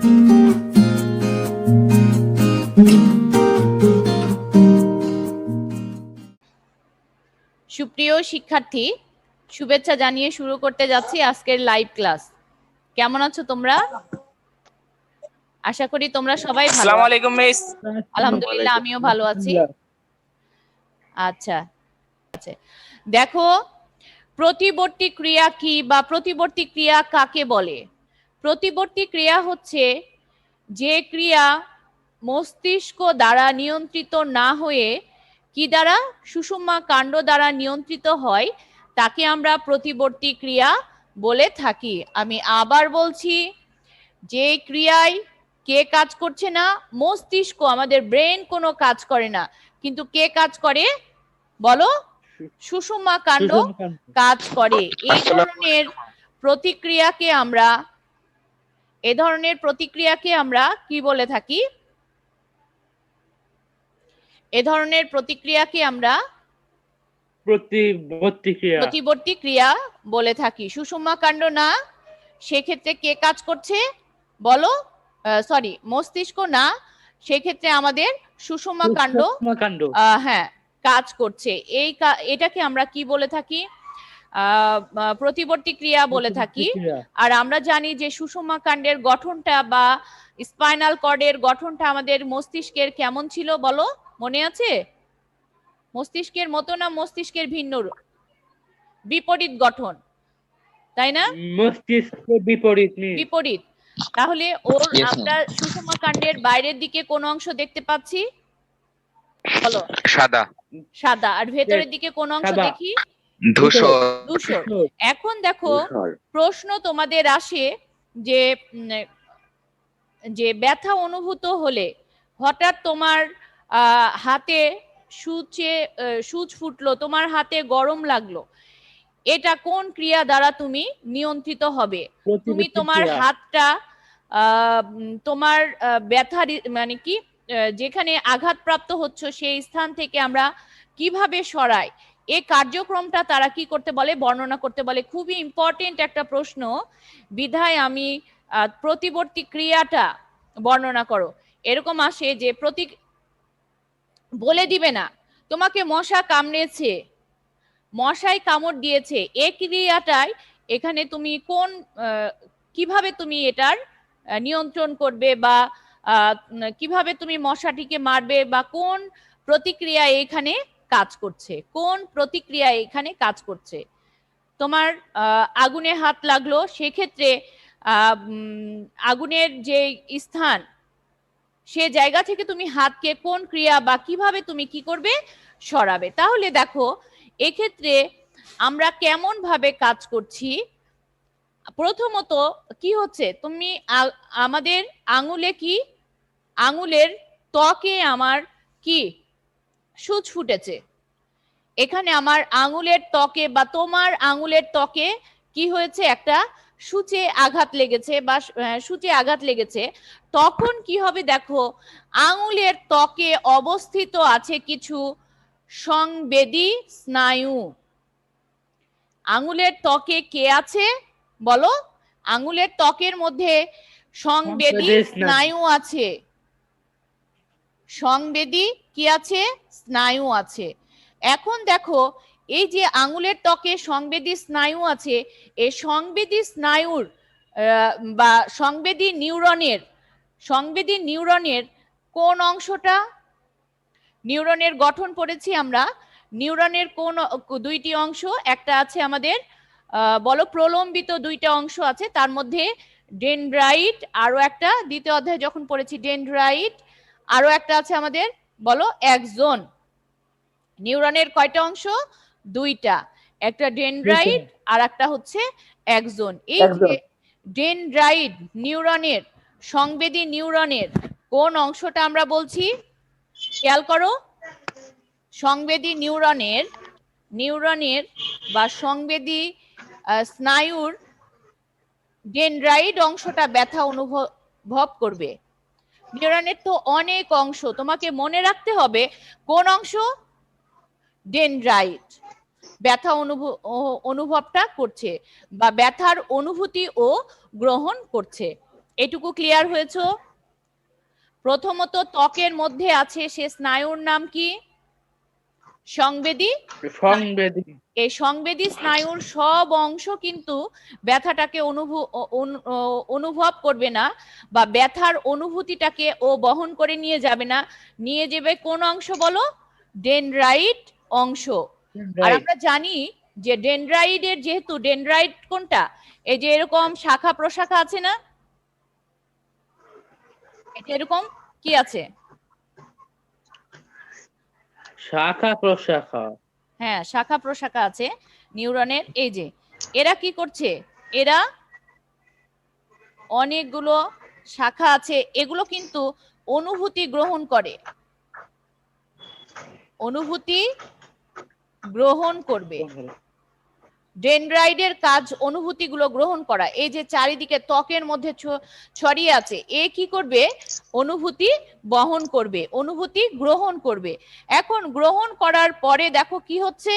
সুপ্রিয় শিক্ষার্থী, শুভেচ্ছা জানিয়ে শুরু করতে যাচ্ছি আজকের লাইভ ক্লাস। কেমন আছো তোমরা? আশা করি তোমরা সবাই ভালো। আসসালামু আলাইকুম মিস। আলহামদুলিল্লাহ, আমিও ভালো আছি। আচ্ছা, দেখো প্রতিবর্তী ক্রিয়া কি বা প্রতিবর্তী ক্রিয়া কাকে বলে? প্রতিবর্তী ক্রিয়া হচ্ছে যে ক্রিয়া মস্তিষ্ক দ্বারা নিয়ন্ত্রিত না হয়ে কি দ্বারা, সুষুম্না কাণ্ড দ্বারা নিয়ন্ত্রিত হয়, তাকে আমরা প্রতিবর্তী ক্রিয়া বলে থাকি। আমি আবার বলছি, যে ক্রিয়ায় কে কাজ করছে না? মস্তিষ্ক, আমাদের ব্রেন কোনো কাজ করে না, কিন্তু কে কাজ করে বলো? সুষুম্না কাণ্ড কাজ করে। এই ধরনের প্রতিক্রিয়াকে আমরা কি বলে থাকি? এ ধরনের প্রতিক্রিয়াকে আমরা প্রতিবর্তী ক্রিয়া বলে থাকি। সুষুম্না কাণ্ড না, সেক্ষেত্রে কে কাজ করছে বলো? সরি, মস্তিষ্ক না, সেক্ষেত্রে আমাদের সুষুম্না কাণ্ড হ্যাঁ কাজ করছে। এটাকে আমরা কি বলে থাকি? প্রতিবর্তী ক্রিয়া বলে থাকি। আর আমরা জানি যে সুষুম্না কাণ্ডের গঠনটা বা স্পাইনাল কর্ডের গঠনটা আমাদের মস্তিষ্কের কেমন ছিল বলো? মনে আছে? মস্তিষ্কের মতো না মস্তিষ্কের ভিন্ন? বিপরীত গঠন, তাই না? মস্তিষ্কের বিপরীত। তাহলে আমরা সুষুম্না কাণ্ডের বাইরের দিকে কোন অংশ দেখতে পাচ্ছি বলো? সাদা। আর ভেতরের দিকে কোন অংশ দেখি? ধূসর। এখন দেখো, প্রশ্ন তোমাদের আসে যে ব্যথা অনুভূত হলে হঠাৎ তোমার হাতে সূচ ফুটলো, তোমার হাতে গরম লাগলো, এটা কোন ক্রিয়া দ্বারা তুমি নিয়ন্ত্রিত হবে? তুমি তোমার হাতটা তোমার ব্যথা মানে কি যেখানে আঘাতপ্রাপ্ত হচ্ছে সেই স্থান থেকে আমরা কিভাবে সরাই, এই কার্যক্রমটা তারা কি করতে বলে? বর্ণনা করতে বলে। খুবই ইম্পর্টেন্ট একটা প্রশ্ন, বিধায় আমি প্রতিবর্তী ক্রিয়াটা বর্ণনা করো এরকম আসে যে বলে দিবে না তোমাকে মশা কামড়েছে, মশাই কামড় দিয়েছে, এই ক্রিয়াটাই এখানে তুমি কিভাবে তুমি এটার নিয়ন্ত্রণ করবে বা কিভাবে তুমি মশাটিকে মারবে বা কোন প্রতিক্রিয়া এখানে কাজ করছে, কোন প্রতিক্রিয়া এখানে কাজ করছে? তোমার আগুনে হাত লাগলো, সেক্ষেত্রে আগুনের যে স্থান, সে জায়গা থেকে তুমি হাতকে কোন ক্রিয়া বা কিভাবে তুমি কি করবে? সরাবে। তাহলে দেখো এক্ষেত্রে আমরা কেমন ভাবে কাজ করছি। প্রথমত কি হচ্ছে, তুমি আমাদের আঙুলের ত্বকে আমার কি সূচ ফুটেছে, এখানে আমার আঙুলের ত্বকে বা তোমার আঙুলের ত্বকে কি হয়েছে? একটা সূচে আঘাত লেগেছে। তখন কি হবে দেখো, আঙুলের ত্বকে অবস্থিত আছে কিছু সংবেদী স্নায়ু। আঙুলের ত্বকে কে আছে বলো? আঙুলের ত্বকের মধ্যে সংবেদী স্নায়ু আছে। সংবেদী কি আছে? স্নায়ু আছে। এখন দেখো, এই যে আঙুলের ত্বকে সংবেদী স্নায়ু আছে, এই সংবেদী স্নায়ুর বা সংবেদী নিউরনের কোন অংশটা? নিউরনের গঠন পড়েছি আমরা। নিউরনের কোন দুইটি অংশ? একটা আছে আমাদের বলো প্রলম্বিত দুইটা অংশ আছে, তার মধ্যে ডেনড্রাইট, আরো একটা দ্বিতীয় অধ্যায়ে যখন পড়েছি ডেনড্রাইট, আরো একটা আছে আমাদের বলো অ্যাক্সন। নিউরনের কয়টা অংশ? দুইটা, একটা ডেনড্রাইট আর একটা হচ্ছে অ্যাক্সন। এই যে ডেনড্রাইট নিউরনের, সংবেদী নিউরনের কোন অংশটা আমরা বলছি? খেয়াল করো, সংবেদী নিউরনের বা সংবেদী স্নায়ুর ডেনড্রাইট অংশটা ব্যথা অনুভব করবে। নিউরনের তো অনেক অংশ, তোমাকে মনে রাখতে হবে কোন অংশ? ডেনড্রাইট ব্যথা অনুভবটা করছে বা ব্যথার অনুভূতি ও গ্রহণ করছে। এটুকু ক্লিয়ার হয়েছে? প্রথমত ত্বকের মধ্যে আছে সে স্নায়ুর নাম কি? সংবেদী। সংবেদী। এই সংবেদী স্নায়ুর সব অংশ কিন্তু ব্যথাটাকে অনুভব করবে না, বা ব্যথার অনুভূতিটাকে ও বহন করে নিয়ে যাবে না। নিয়ে যাবে কোন অংশ বলো? ডেনড্রাইট অংশ। আর আমরা জানি যে ডেনড্রাইটের, যেহেতু ডেনড্রাইট কোনটা, এই যে এরকম শাখা প্রশাখা আছে না, এটা এরকম কি আছে? শাখা প্রশাখা। হ্যাঁ, শাখা প্রশাখা আছে নিউরনের। এই যে এরা কি করছে, এরা অনেকগুলো শাখা আছে, এগুলো কিন্তু অনুভূতি গ্রহণ করে, অনুভূতি গ্রহণ করবে। ডেনড্রাইটের কাজ অনুভূতিগুলো গ্রহণ করা। এই যে চারিদিকে ত্বকের মধ্যে ছড়িয়ে আছে, এ কি করবে? অনুভূতি বহন করবে, অনুভূতি গ্রহণ করবে। এখন গ্রহণ করার পরে দেখো কি হচ্ছে,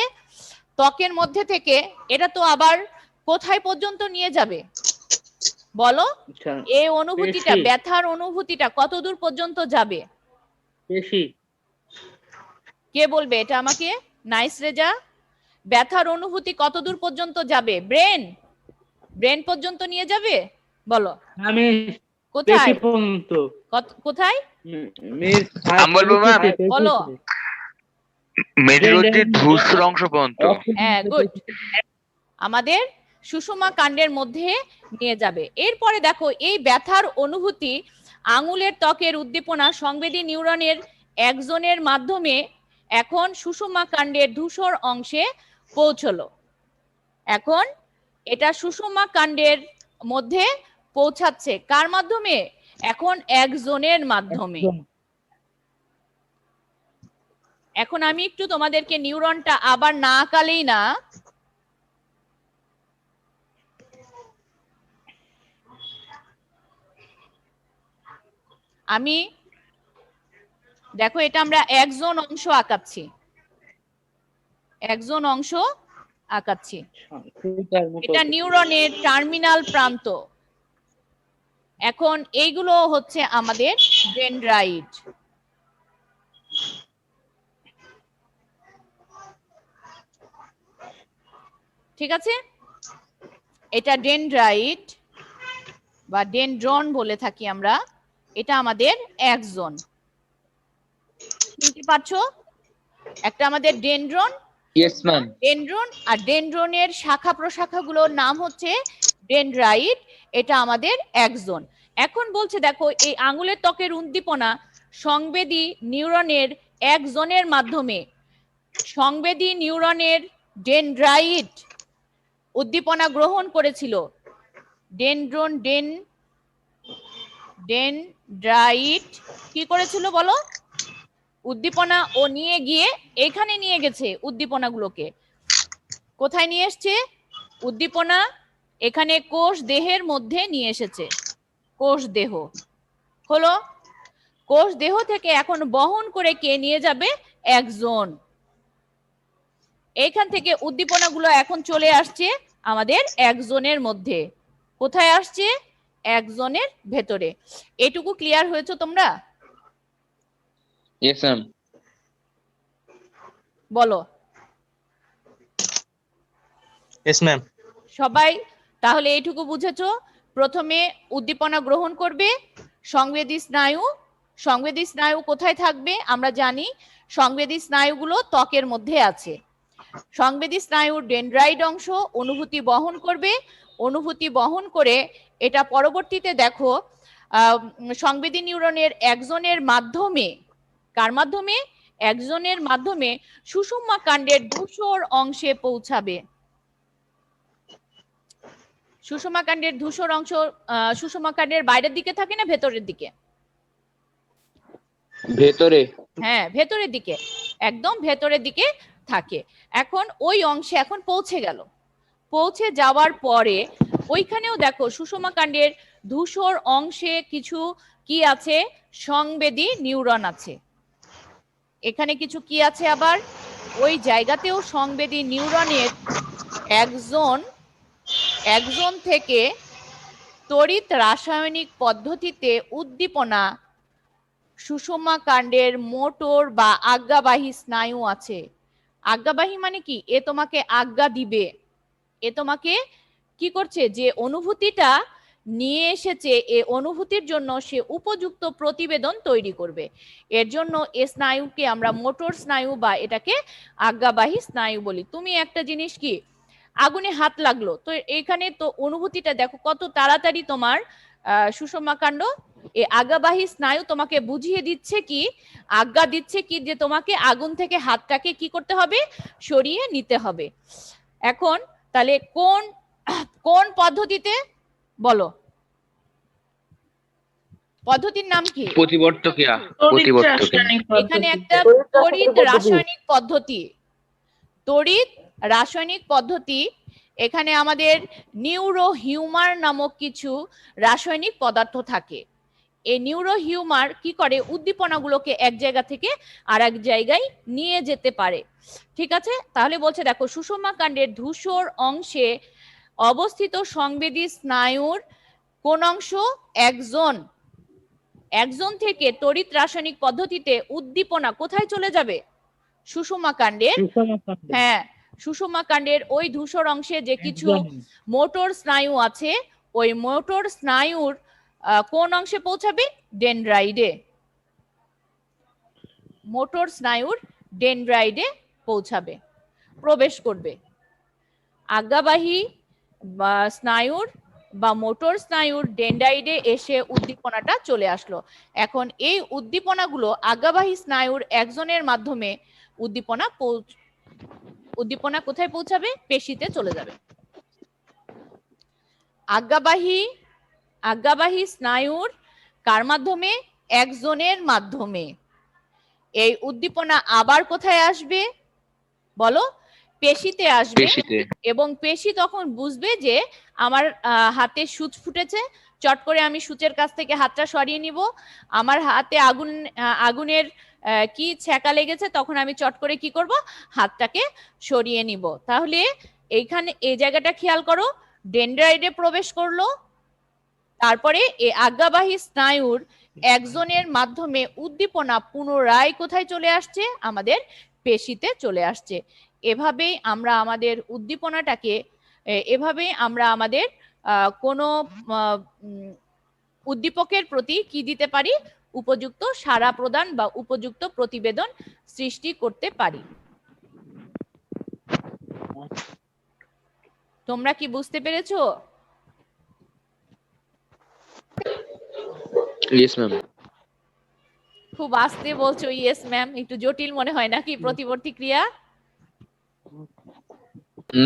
ত্বকের মধ্যে থেকে এটা তো আবার কোথায় পর্যন্ত নিয়ে যাবে বলো? এই অনুভূতিটা, ব্যথার অনুভূতিটা কত দূর পর্যন্ত যাবে? পেশি। কে বলবে এটা আমাকে? নাইস রেজা। ব্যথার অনুভূতি কত দূর পর্যন্ত যাবে? ব্রেন, ব্রেন পর্যন্ত নিয়ে যাবে বলো? আমি কোথায়? পেশি পর্যন্ত। কোথায় আমি বলবো ম্যাম, বলো? মেরুদণ্ডের ধূসর অংশ পর্যন্ত। হ্যাঁ, গুড। আমাদের সুষুমা কাণ্ডের মধ্যে নিয়ে যাবে। এরপরে দেখো এই ব্যথার অনুভূতি আঙুলের ত্বকের উদ্দীপনা সংবেদী নিউরনের একজনের মাধ্যমে এখন সুষুমা কাণ্ডের ধূসর অংশে পৌঁছলো। এখন এটা সুষুমা কাণ্ডের মধ্যে পৌঁছাচ্ছে কার মাধ্যমে? এখন একজনের মাধ্যমে। এখন আমি একটু তোমাদেরকে নিউরনটা আবার না আঁকালেই না, আমি দেখো এটা আমরা একজন অংশ আঁকাচ্ছি, একজন অংশ আঁকাচ্ছি। এটা নিউরনের টার্মিনাল প্রান্ত। এখন এইগুলো হচ্ছে আমাদের ডেনড্রাইট। ঠিক আছে, এটা ডেনড্রাইট বা ডেনড্রন বলে থাকি আমরা। এটা আমাদের একজন, চিনতে পারছো? একটা আমাদের ডেনড্রন, ইয়েস ম্যাম। ডেনড্রন, আর ডেনড্রনের শাখা প্রশাখাগুলোর নাম হচ্ছে ডেনড্রাইট। এটা আমাদের একজন। এখন বলছে দেখো এই আঙুলের ত্বকের উদ্দীপনা সংবেদী নিউরনের একজনের মাধ্যমে, সংবেদী নিউরনের ডেনড্রাইট উদ্দীপনা গ্রহণ করেছিল। ডেনড্রন ডেনড্রাইট কি করেছিল বলো? উদ্দীপনা ও নিয়ে গিয়ে এখানে নিয়ে গেছে উদ্দীপনাগুলোকে। কোথায় নিয়ে এসছে উদ্দীপনা? এখানে কোষ দেহের মধ্যে নিয়ে এসেছে। কোষ দেহ হলো, কোষ দেহ থেকে এখন বহন করে কে নিয়ে যাবে? একজন। এইখান থেকে উদ্দীপনাগুলো এখন চলে আসছে আমাদের একজনের মধ্যে। কোথায় আসছে? একজনের ভেতরে। এটুকু ক্লিয়ার হয়েছে তোমরা? Yes ma'am. বলো। Yes ma'am. সবাই তাহলে এইটুকু বুঝেছো? প্রথমে উদ্দীপনা গ্রহণ করবে সংবেদী স্নায়ু। সংবেদী স্নায়ু কোথায় থাকবে? আমরা জানি সংবেদী স্নায়ুগুলো ত্বকের মধ্যে আছে। সংবেদী স্নায়ুর ডেনড্রাইট অংশ অনুভূতি বহন করবে, অনুভূতি বহন করে এটা পরবর্তীতে দেখো সংবেদী নিউরনের একজনের মাধ্যমে, কার মাধ্যমে? একজনের মাধ্যমে সুষুম্না কাণ্ডের ধূসর অংশে পৌঁছাবে। সুষুম্না কাণ্ডের ধূসর অংশ সুষুম্না কাণ্ডের বাইরের দিকে থাকে না ভেতরের দিকে? ভেতরে। হ্যাঁ, ভেতরের দিকে, একদম ভেতরের দিকে থাকে। এখন ওই অংশে এখন পৌঁছে গেল। পৌঁছে যাওয়ার পরে ওইখানেও দেখো সুষুম্না কাণ্ডের ধূসর অংশে কিছু কি আছে? সংবেদী নিউরন আছে। এখানে কিছু কি আছে আবার? ওই জায়গাতেও সংবেদী নিউরনের একজন থেকে তড়িৎ রাসায়নিক পদ্ধতিতে উদ্দীপনা সুষমা কাণ্ডের মোটর বা আজ্ঞাবাহী স্নায়ু আছে। আজ্ঞাবাহী মানে কি? এ তোমাকে আজ্ঞা দিবে, এ তোমাকে কি করছে, যে অনুভূতিটা নিয়ে এসেছে, এ অনুভূতির জন্য সে উপযুক্ত প্রতিবেদন তৈরি করবে। এর জন্য এ স্নায়ুকে আমরা মোটর স্নায়ু বা এটাকে আজ্ঞাবাহী স্নায়ু বলি। তুমি একটা জিনিস কি, আগুনে হাত লাগলো, তো এখানে তো অনুভূতিটা দেখো কত তাড়াতাড়ি তোমার সুষমা কাণ্ড, এই আজ্ঞাবাহী স্নায়ু তোমাকে বুঝিয়ে দিচ্ছে কি, আজ্ঞা দিচ্ছে কি, যে তোমাকে আগুন থেকে হাতটাকে কি করতে হবে, সরিয়ে নিতে হবে। এখন তাহলে কোন কোন পদ্ধতিতে, বলো পদ্ধতির নাম কি? প্রতিবর্ত ক্রিয়া। তড়িৎ প্রতিবর্ত ক্রিয়া। রাসায়নিক এখানে পদ্ধতিতে। একটা তড়িৎ রাসায়নিক পদ্ধতি, তড়িৎ রাসায়নিক পদ্ধতি। এখানে আমাদের নিউরো হিউমার নামক কিছু রাসায়নিক পদার্থ থাকে। এই নিউরো হিউমার কি করে, উদ্দীপনাগুলোকে এক জায়গা থেকে আর এক জায়গায় নিয়ে যেতে পারে। ঠিক আছে, তাহলে বলছে দেখো, সুষমা কাণ্ডের ধূসর অংশে অবস্থিত সংবেদী স্নায়ুর কোন অংশ, একজন একজন থেকে তড়িৎ রাসায়নিক পদ্ধতিতে উদ্দীপনা কোথায় চলে যাবে, সুষমা কাণ্ডের, সুষমা কাণ্ড। হ্যাঁ সুষমা কাণ্ডের ওই ধূসর অংশে যে কিছু একজন। মোটর স্নায়ু আছে, ওই মোটর স্নায়ুর কোন অংশে পৌঁছাবে, ডেনড্রাইডে, মোটর স্নায়ুর ডেনড্রাইডে পৌঁছাবে, প্রবেশ করবে। আজ্ঞাবাহী বা স্নায়ুর বা মোটর স্নায়ুর ডেনড্রাইডে এসে উদ্দীপনাটা চলে আসলো। এখন এই উদ্দীপনাগুলো আজ্ঞাবাহী স্নায়ুর একজনের মাধ্যমে উদ্দীপনা কোথায় পৌঁছাবে, পেশিতে চলে যাবে। আজ্ঞাবাহী স্নায়ুর কার মাধ্যমে, একজনের মাধ্যমে। এই উদ্দীপনা আবার কোথায় আসবে, বলো, পেশিতে আসবে। পেশিতে। এবং পেশি তখন বুঝবে যে আমার হাতে সূচ ফুটেছে, চট করে আমি সূচের কাছ থেকে হাতটা সরিয়ে নিব। আমার হাতে আগুনের কি ছ্যাঁকা লেগেছে, তখন আমি চট করে কি করব, হাতটাকে সরিয়ে নিব। তাহলে এইখানে এই জায়গাটা খেয়াল করো, ডেনড্রাইডে প্রবেশ করলো, তারপরে এই আজ্ঞাবাহী স্নায়ুর একজনের মাধ্যমে উদ্দীপনা পুনরায় কোথায় চলে আসছে, আমাদের পেশিতে চলে আসছে। এভাবেই আমরা আমাদের উদ্দীপনাটাকে, এভাবেই আমরা আমাদের কোনো উদ্দীপকের প্রতি কি দিতে পারি, উপযুক্ত সাড়া প্রদান বা উপযুক্ত প্রতিবেদন সৃষ্টি করতে পারি। তোমরা কি বুঝতে পেরেছো? Yes ma'am. খুব আস্তে বলছো ইয়েস ম্যাম, একটু জটিল মনে হয় নাকি প্রতিবর্তী ক্রিয়া?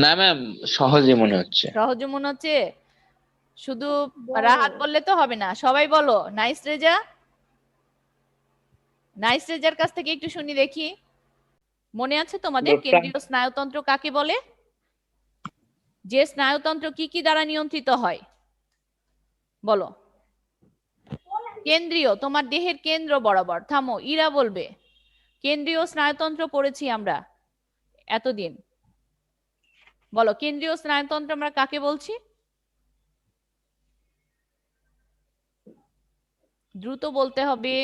না ম্যাম, সহজে মনে হচ্ছে। সহজ মনে হচ্ছে? শুধু রাহাত বললে তো হবে না, সবাই বলো। নাইস রেজা, নাইস রেজার কাছ থেকে একটু শুনি দেখি। মনে আছে তোমাদের কেন্দ্রীয় স্নায়ুতন্ত্র কাকে বলে? যে স্নায়ুতন্ত্র কি কি দ্বারা নিয়ন্ত্রিত হয়, বলো। কেন্দ্রীয়, তোমার দেহের কেন্দ্র বরাবর। থামো, ইরা বলবে। কেন্দ্রীয় স্নায়ুতন্ত্র পড়েছি আমরা এতদিন, বলো কেন্দ্রীয় স্নায়ুতন্ত্র আমরা কাকে বলছি? দ্রুত বলতে হবে,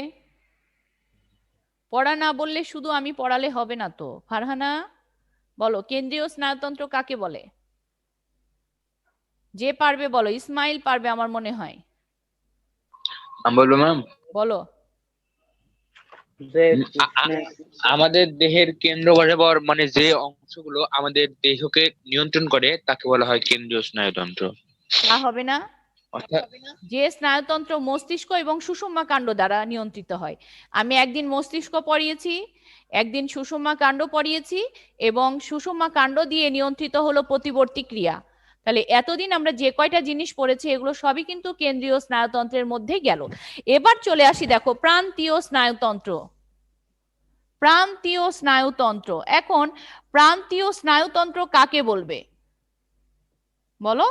পড়া না বললে শুধু আমি পড়ালে হবে না তো। ফারহানা বলো, কেন্দ্রীয় স্নায়ুতন্ত্র কাকে বলে? যে পারবে বলো। ইসমাইল পারবে আমার মনে হয়। আমি বলবো ম্যাম, বলো। আমাদের দেহের কেন্দ্র বরাবর মানে যে অংশগুলো আমাদের দেহকে নিয়ন্ত্রণ করে তাকে বলা হয় কেন্দ্রীয় স্নায়ুতন্ত্র। তা হবে না, অর্থাৎ যে স্নায়ুতন্ত্র মস্তিষ্ক এবং সুষুম্না কাণ্ড দ্বারা নিয়ন্ত্রিত হয়। আমি একদিন মস্তিষ্ক পড়িয়েছি, একদিন সুষুম্না কাণ্ড পড়িয়েছি, এবং সুষুম্না কাণ্ড দিয়ে নিয়ন্ত্রিত হলো প্রতিবর্তী ক্রিয়া। তাহলে এতদিন আমরা যে কয়টা জিনিস পড়েছি এগুলো সবই কিন্তু কেন্দ্রীয় স্নায়ুতন্ত্রের মধ্যে গেল। এবার চলে আসি দেখো প্রান্তীয় স্নায়ুতন্ত্র। প্রান্তীয় স্নায়ুতন্ত্র, এখন প্রান্তীয় স্নায়ুতন্ত্র কাকে বলবে, বলো।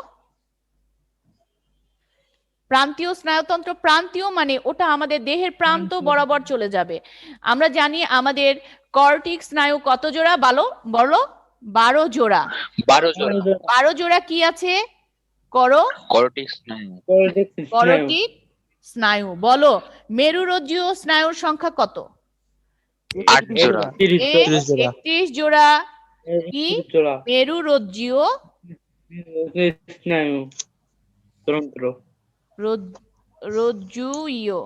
প্রান্তীয় স্নায়ুতন্ত্র, প্রান্তীয় মানে ওটা আমাদের দেহের প্রান্ত বরাবর চলে যাবে। আমরা জানি আমাদের কর্টিক স্নায়ু কত জোড়া, বলো বলো। 12 জোড়া। 12 জোড়া। 12 জোড়া কি আছে, করটিক স্নায়ু। করটিক স্নায়ু করটিক স্নায়ু। বলো মেরুরজ্জীয় স্নায়ুর সংখ্যা কত? 8 জোড়া। 31 জোড়া 31 জোড়া। কি 31 জোড়া মেরুরজ্জীয় স্নায়ু তন্ত্র। রজ্জুীয়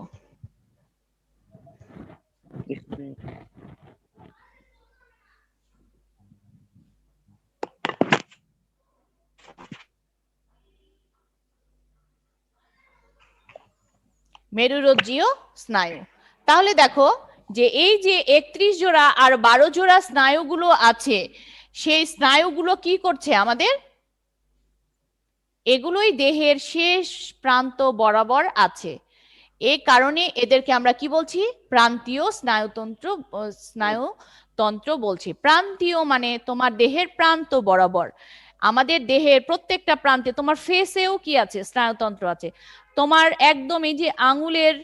মেরুরজ্জীয় স্নায়ু। তাহলে দেখো যে এই যে 31 জোড়া আর 12 জোড়া স্নায়ুগুলো আছে, সেই স্নায়ুগুলো কি করছে আমাদের? এগুলোই দেহের শেষ প্রান্ত বরাবর আছে। এই কারণে এদেরকে আমরা কি বলছি? প্রান্তীয় স্নায়ুতন্ত্র বলছি। প্রান্তীয় মানে তোমার দেহের প্রান্ত বরাবর। আমাদের দেহের প্রত্যেকটা প্রান্তে, তোমার ফেসেও কি আছে? স্নায়ুতন্ত্র আছে। তোমার একদম এই যে আঙুলের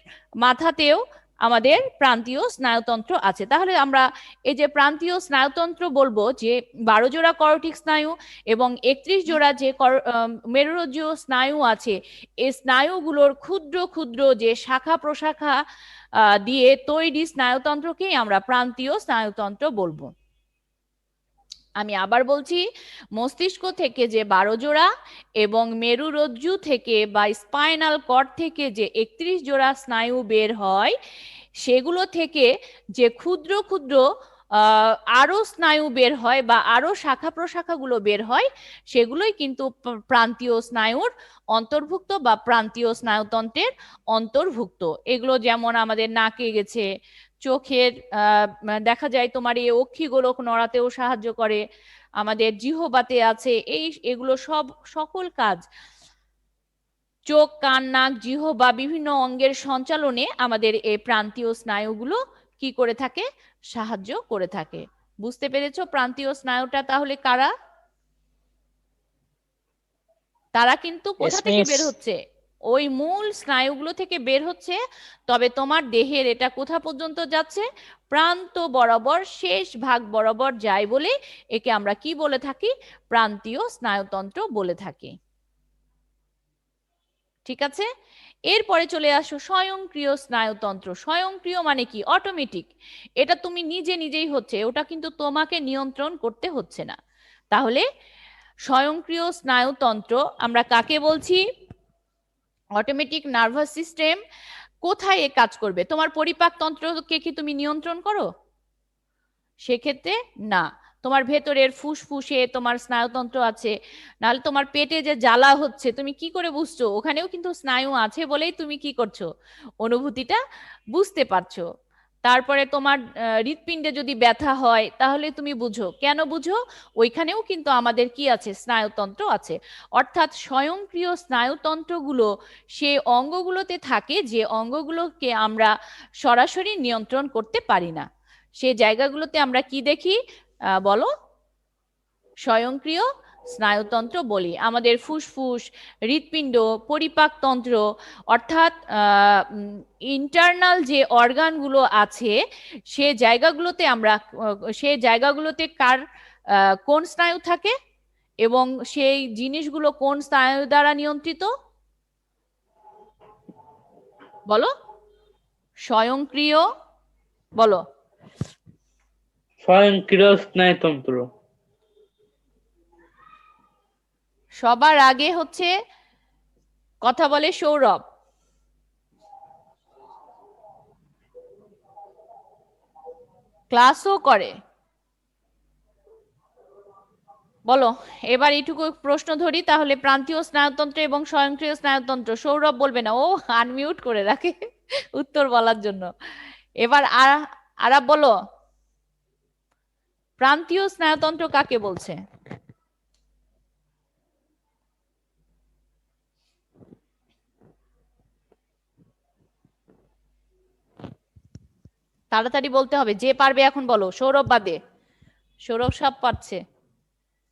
মাথাতেও আমাদের প্রান্তীয় স্নায়ুতন্ত্র আছে। তাহলে আমরা এই যে প্রান্তীয় স্নায়ুতন্ত্র বলবো যে 12 জোড়া করটিক স্নায়ু এবং 31 জোড়া যে মেরুরজ্জীয় স্নায়ু আছে, এই স্নায়ুগুলোর ক্ষুদ্র ক্ষুদ্র যে শাখা প্রশাখা দিয়ে তৈরি স্নায়ুতন্ত্রকেই আমরা প্রান্তীয় স্নায়ুতন্ত্র বলবো। আমি আবার বলছি, মস্তিষ্ক থেকে যে 12 জোড়া এবং মেরুরজ্জু থেকে বা স্পাইনাল কর্ড থেকে যে 31 জোড়া স্নায়ু বের হয়, সেগুলো থেকে যে ক্ষুদ্র ক্ষুদ্র আরো স্নায়ু বের হয় বা আরো শাখা প্রশাখাগুলো বের হয়, সেগুলোই কিন্তু প্রান্তীয় স্নায়ুর অন্তর্ভুক্ত বা প্রান্তীয় স্নায়ুতন্ত্রের অন্তর্ভুক্ত। এগুলো যেমন আমাদের নাকে গেছে, চোখের দেখা যায় তোমার এই অক্ষিগোলক নড়াতেও সাহায্য করে, আমাদের জিহ্বাতে আছে, এগুলো সকল কাজ চোখ, কান, নাক, জিহ্বা বিভিন্ন অঙ্গের সঞ্চালনে আমাদের এই প্রান্তীয় স্নায়ুগুলো কি করে থাকে? সাহায্য করে থাকে। বুঝতে পেরেছো প্রান্তীয় স্নায়ুটা তাহলে কারা? তারা কিন্তু কোথা থেকে বের হচ্ছে? ওই মূল স্নায়ুগুলো থেকে বের হচ্ছে। তবে তোমার দেহের এটা কোথা পর্যন্ত যাচ্ছে? প্রান্ত বরাবর, শেষ ভাগ বরাবর যায় বলে একে আমরা কি বলে থাকি? প্রান্তীয় স্নায়ুতন্ত্র বলে থাকি। ঠিক আছে, এরপরে চলে আসো স্বয়ংক্রিয় স্নায়ুতন্ত্র। স্বয়ংক্রিয় মানে কি? অটোমেটিক। এটা তুমি নিজে নিজেই হচ্ছে, ওটা কিন্তু তোমাকে নিয়ন্ত্রণ করতে হচ্ছে না। তাহলে স্বয়ংক্রিয় স্নায়ুতন্ত্র আমরা কাকে বলছি? Automatic nervous system. কোথায় এ কাজ করবে? তোমার পরিপাক তন্ত্রকে কি তুমি নিয়ন্ত্রণ করো? সেক্ষেত্রে না। তোমার ভেতরের ফুসফুসে তোমার স্নায়ুতন্ত্র আছে, নাহলে তোমার পেটে যে জ্বালা হচ্ছে তুমি কি করে বুঝছো? ওখানেও কিন্তু স্নায়ু আছে বলেই তুমি কি করছো? অনুভূতিটা বুঝতে পারছো। তারপরে তোমার হৃৎপিণ্ডে যদি ব্যথা হয় তাহলে তুমি বুঝো। কেন বুঝো? ওইখানেও কিন্তু আমাদের কি আছে? স্নায়ুতন্ত্র আছে। অর্থাৎ স্বয়ংক্রিয় স্নায়ুতন্ত্রগুলো সে অঙ্গগুলোতে থাকে যে অঙ্গগুলোকে আমরা সরাসরি নিয়ন্ত্রণ করতে পারি না। সে জায়গাগুলোতে আমরা কি দেখি? বলো। স্বয়ংক্রিয় স্নায়ুতন্ত্র বলি। আমাদের ফুসফুস, হৃৎপিণ্ড, পরিপাকতন্ত্র, অর্থাৎ ইন্টারনাল যে অর্গানগুলো আছে সে জায়গাগুলোতে কার কোন স্নায়ু থাকে এবং সেই জিনিসগুলো কোন স্নায়ু দ্বারা নিয়ন্ত্রিত? বলো। স্বয়ংক্রিয়, বলো। স্বয়ংক্রিয় স্নায়ুতন্ত্র। সবার আগে হচ্ছে কথা বলে সৌরভ। ক্লাসও করে। বলো, এবার এইটুকু প্রশ্ন ধরি তাহলে। প্রান্তীয় স্নায়ুতন্ত্র এবং স্বয়ংক্রিয় স্নায়ুতন্ত্র। সৌরভ বলবে না, ও আনমিউট করে রাখে উত্তর বলার জন্য। এবার আরাব বলো, প্রান্তীয় স্নায়ুতন্ত্র কাকে বলছে? তাড়াতাড়ি বলতে হবে, যে পারবে এখন বলো, সৌরভ বাদে। সৌরভ সব পারছে।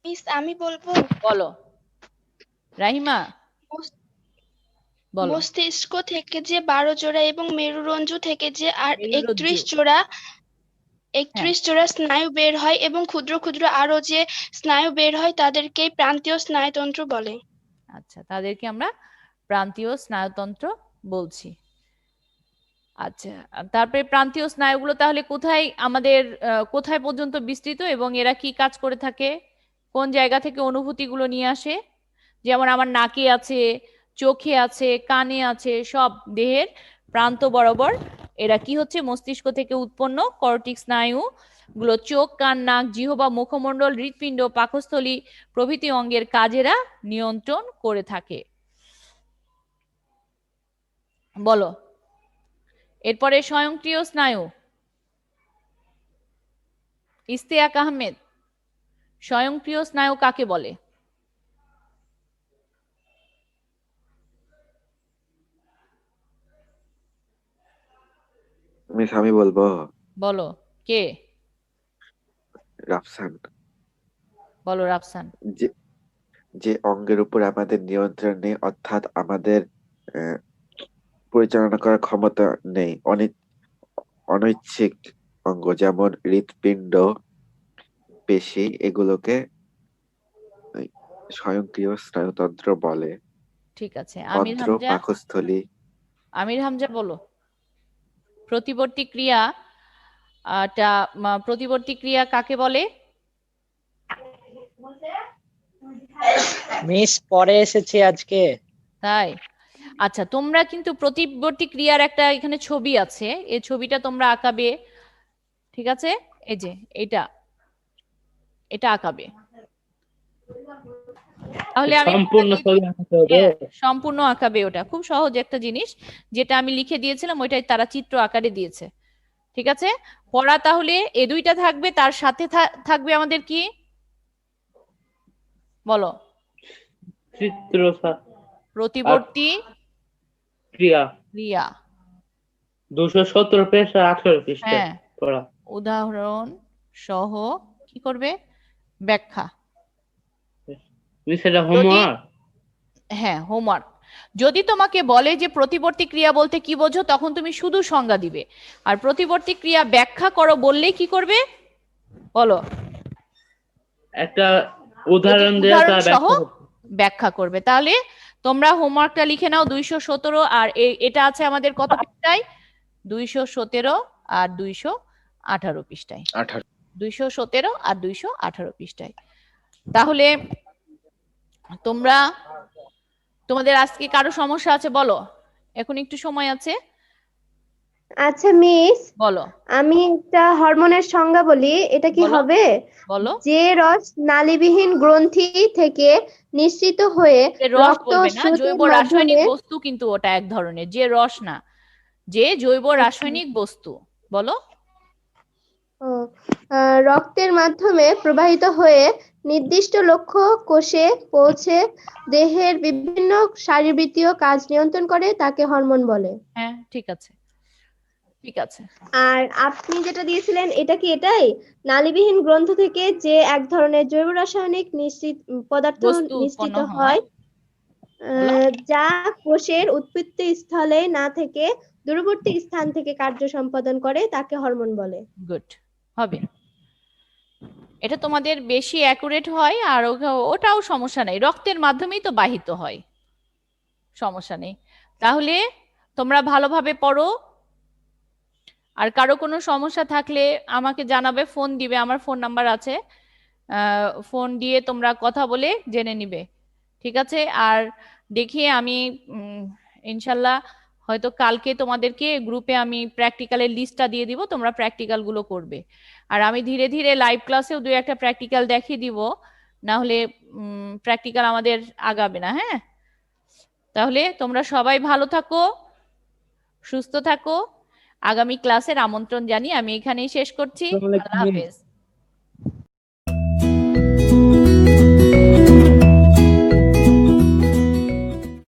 মিস আমি বলবো। বলো রাহিমা, বলো। মস্তিষ্ক থেকে যে 12 জোড়া এবং মেরুরজ্জু থেকে যে মেরুরজ্জু। 31 জোড়া স্নায়ু বের হয় এবং ক্ষুদ্র ক্ষুদ্র আরো যে স্নায়ু বের হয় তাদেরকেই প্রান্তীয় স্নায়ুতন্ত্র বলে। আচ্ছা, তাদেরকে আমরা প্রান্তীয় স্নায়ুতন্ত্র বলছি। আচ্ছা, তারপরে প্রান্তীয় স্নায়ুগুলো তাহলে কোথায় আমাদের কোথায় পর্যন্ত বিস্তৃত এবং এরা কি কাজ করে থাকে, কোন জায়গা থেকে অনুভূতিগুলো নিয়ে আসে? যেমন আমার নাকে আছে, চোখে আছে, কানে আছে, সব দেহের প্রান্ত বরাবর এরা কি হচ্ছে মস্তিষ্ক থেকে উৎপন্ন কর্টিক স্নায়ু গুলো চোখ, কান, নাক, জিহ্বা, মুখমণ্ডল, হৃৎপিণ্ড, পাকস্থলী প্রভৃতি অঙ্গের কাজেরা নিয়ন্ত্রণ করে থাকে। বলো। এরপরে স্বয়ংক্রিয় স্নায়ু, ইস্তেয়াক আহমেদ, স্বয়ংক্রিয় স্নায়ু কাকে বলে? মিস আমি বলবো। বলো, কে? রাফসান। বলো রাফসান। যে যে অঙ্গের উপর আমাদের নিয়ন্ত্রণ নেই, অর্থাৎ আমাদের আহ, পরিচালনা করার ক্ষমতা নেই, অনৈচ্ছিক অঙ্গ, যেমন হৃৎপিণ্ড, পেশি, এগুলোকে ওই স্বয়ংক্রিয় স্নায়ুতন্ত্র বলে। ঠিক আছে, আমির অন্ত্র, হামজা। পাকস্থলী। আমির হামজা বলো। প্রতিবর্তী ক্রিয়া কাকে বলে? মিস পরে এসেছি আজকে। তাই? আচ্ছা, তোমরা কিন্তু প্রতিবর্তী ক্রিয়ার একটা এখানে ছবি আছে, এই ছবিটা তোমরা আঁকাবে, ঠিক আছে? এই যে এটা আঁকাবে, তাহলে আমি সম্পূর্ণ ছবি আঁকতে হবে। হ্যাঁ, সম্পূর্ণ আঁকাবে। ওটা খুব সহজ একটা জিনিস, যেটা আমি লিখে দিয়েছিলাম ওইটাই তারা চিত্র আকারে দিয়েছে, ঠিক আছে? পড়া তাহলে এ দুইটা থাকবে, তার সাথে থাকবে আমাদের কি, বলো? চিত্র প্রতিবর্তী ক্রিয়া ক্রিয়া। 217 পৃষ্ঠা 18 পৃষ্ঠা হ্যাঁ, পড়া। উদাহরণ সহ কি করবে? ব্যাখ্যা। মিস এটা হোমওয়ার্ক। হ্যাঁ, হোমওয়ার্ক। যদি তোমাকে বলে যে প্রতিবর্তী ক্রিয়া বলতে কি বোঝো, তখন তুমি শুধু সংজ্ঞা দিবে, আর প্রতিবর্তী ক্রিয়া ব্যাখ্যা করো বললেই কি করবে বলো? একটা উদাহরণ দিয়ে উদাহরণ তা সহ ব্যাখ্যা করতে। ব্যাখ্যা করবে। তাহলে তোমরা হোমওয়ার্কটা লিখে নাও 217, আর এটা আছে আমাদের কত পৃষ্ঠায়? 217 আর 218 পৃষ্ঠায়। 18। 217 আর 218 পৃষ্ঠায়। তাহলে তোমাদের আজকে কারো সমস্যা আছে বলো, এখন একটু সময় আছে, আচ্ছা মিস, বলো। আমি একটা হরমোনের সংজ্ঞা বলি, এটা কি বলো। হবে? বলো। যে রস নালীবিহীন গ্রন্থি থেকে নিঃসৃত হয়ে যে রস রক্ত বলবে না, স্রোতের জৈব রাসায়নিক মাধ্যমে বস্তু, কিন্তু ওটা এক ধরনের, যে রস না, যে জৈব রাসায়নিক বস্তু। বলো। রক্তের মাধ্যমে প্রবাহিত হয়ে নির্দিষ্ট লক্ষ্য কোষে পৌঁছে দেহের বিভিন্ন শারীরবৃত্তীয় কাজ নিয়ন্ত্রণ করে, তাকে হরমোন বলে। হ্যাঁ, ঠিক আছে, ঠিক আছে। আর আপনি যেটা দিয়েছিলেন এটা কি এটাই? নালীবিহীন গ্রন্থ থেকে যে এক ধরনের জৈব রাসায়নিক পদার্থ বস্তু নিঃসৃত উৎপন্ন হয়, বলো। যা কোষের উৎপত্তি স্থলে না থেকে দূরবর্তী স্থান থেকে কার্য সম্পাদন করে, তাকে হরমোন বলে। গুড, হবে। এটা তোমাদের বেশি অ্যাকুরেট হয়, আর ওটাও সমস্যা নেই, রক্তের মাধ্যমেই তো বাহিত হয়, সমস্যা নেই। তাহলে তোমরা ভালোভাবে পড়ো, আর কারো কোনো সমস্যা থাকলে আমাকে জানাবে, ফোন দিবে, আমার ফোন নাম্বার আছে, ফোন দিয়ে তোমরা কথা বলে জেনে নিবে, ঠিক আছে? আর দেখি আমি ইনশাল্লাহ হয়তো কালকে তোমাদেরকে গ্রুপে আমি প্র্যাকটিক্যালের লিস্টটা দিয়ে দিব, তোমরা প্র্যাকটিক্যাল গুলো করবে। আর আমি ধীরে ধীরে লাইভ ক্লাসেও 2-1টা প্র্যাকটিক্যাল দেখিয়ে দিব, না হলে প্র্যাকটিক্যাল আমাদের আগাবে না। হ্যাঁ, তাহলে তোমরা সবাই ভালো থাকো, সুস্থ থাকো। আগামী ক্লাসের আমন্ত্রণ জানিয়ে আমি এখানেই শেষ করছি। আল্লাহ হাফেজ।